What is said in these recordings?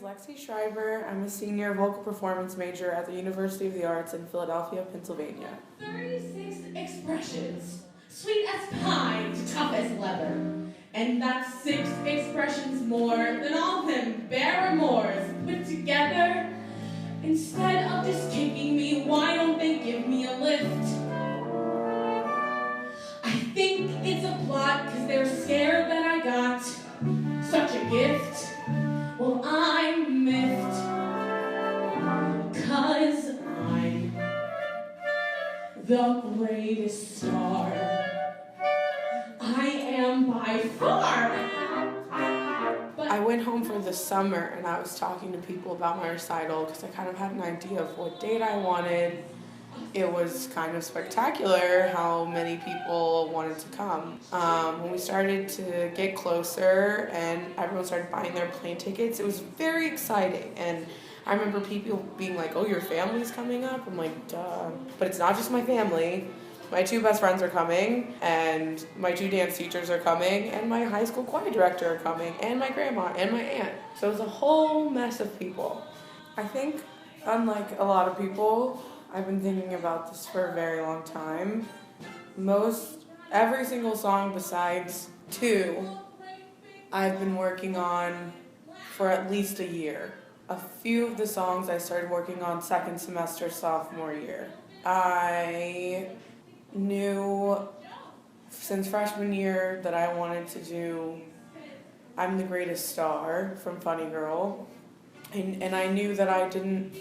Lexi Schreiber. I'm a senior vocal performance major at the University of the Arts in Philadelphia, Pennsylvania. 36 expressions, sweet as pie to tough as leather. And that's 6 expressions more than all them Barrymores put together. Instead of just kicking me, why don't they give me a lift? I think it's a plot because they're scared that I got such a gift. Well, I'm miffed, 'cause I'm the greatest star. I am by far. But I went home for the summer and I was talking to people about my recital because I kind of had an idea of what date I wanted. It was kind of spectacular how many people wanted to come. When we started to get closer and everyone started buying their plane tickets, it was very exciting. And I remember people being like, "Oh, your family's coming up?" I'm like, "Duh." But it's not just my family. My 2 best friends are coming, and my 2 dance teachers are coming, and my high school choir director are coming, and my grandma, and my aunt. So it's a whole mess of people. I think, unlike a lot of people, I've been thinking about this for a very long time. Every single song besides 2, I've been working on for at least a year. A few of the songs I started working on second semester sophomore year. I knew since freshman year that I wanted to do I'm the Greatest Star from Funny Girl. And I knew that I didn't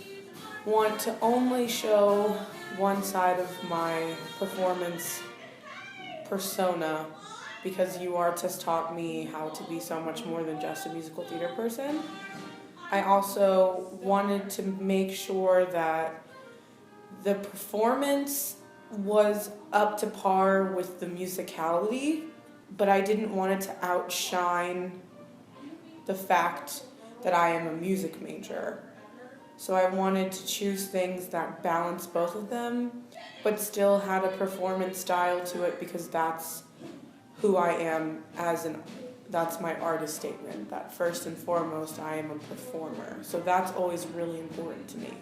want to only show one side of my performance persona because you artists taught me how to be so much more than just a musical theater person. I also wanted to make sure that the performance was up to par with the musicality, but I didn't want it to outshine the fact that I am a music major. So I wanted to choose things that balanced both of them, but still had a performance style to it because that's who I am that's my artist statement, that first and foremost I am a performer. So that's always really important to me.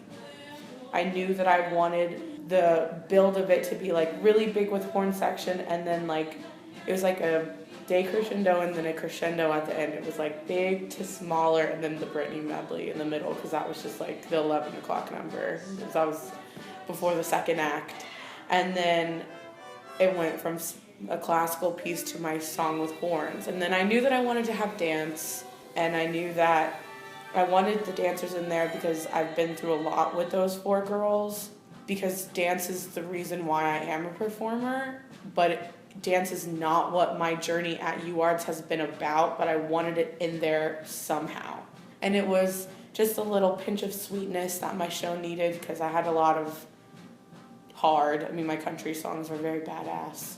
I knew that I wanted the build of it to be like really big with horn section and then like, it was like a decrescendo and then a crescendo at the end. It was like big to smaller and then the Britney medley in the middle because that was just like the 11 o'clock number because that was before the second act. And then it went from a classical piece to my song with horns. And then I knew that I wanted to have dance, and I knew that I wanted the dancers in there because I've been through a lot with those 4 girls, because dance is the reason why I am a performer, but dance is not what my journey at UArts has been about, but I wanted it in there somehow. And it was just a little pinch of sweetness that my show needed because I had a lot of my country songs were very badass.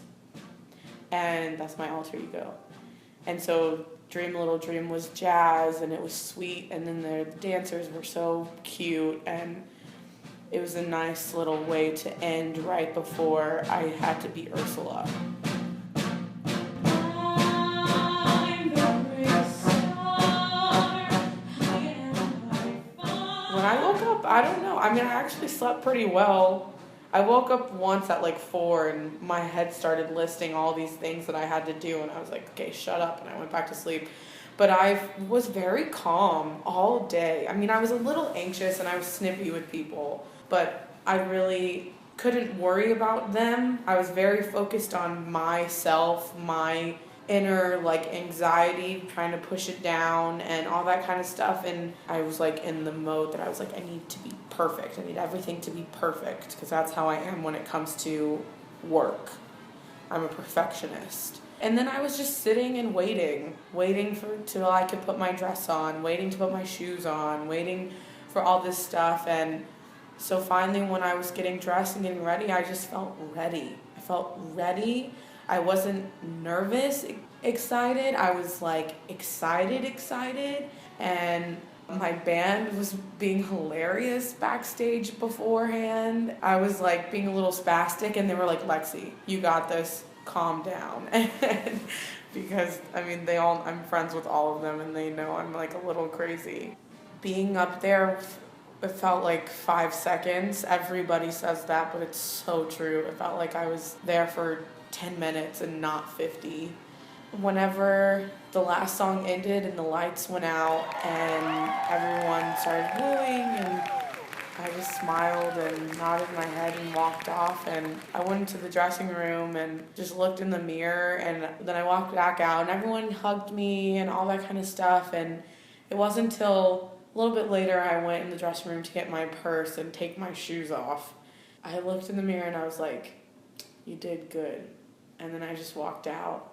And that's my alter ego. And so Dream Little Dream was jazz and it was sweet, and then the dancers were so cute, and it was a nice little way to end right before I had to be Ursula. When I woke up, I don't know. I actually slept pretty well. I woke up once at like 4 and my head started listing all these things that I had to do, and I was like, okay, shut up, and I went back to sleep. But I was very calm all day. I was a little anxious and I was snippy with people, but I really couldn't worry about them. I was very focused on myself, my inner anxiety, trying to push it down and all that kind of stuff. And I was in the mode that I was I need to be perfect. I need everything to be perfect because that's how I am when it comes to work. I'm a perfectionist. And then I was just sitting and waiting till I could put my dress on, waiting to put my shoes on, waiting for all this stuff. And so finally when I was getting dressed and getting ready, I just felt ready. I felt ready. I wasn't nervous, excited. I was excited. And my band was being hilarious backstage beforehand. I was being a little spastic, and they were like, "Lexi, you got this, calm down." Because I'm friends with all of them and they know I'm a little crazy. being up there, it felt like 5 seconds. Everybody says that, but it's so true. It felt like I was there for 10 minutes and not 50. Whenever the last song ended and the lights went out and everyone started wooing, and I just smiled and nodded my head and walked off, and I went into the dressing room and just looked in the mirror, and then I walked back out and everyone hugged me and all that kind of stuff. And it wasn't until a little bit later I went in the dressing room to get my purse and take my shoes off. I looked in the mirror and I was like, you did good. And then I just walked out.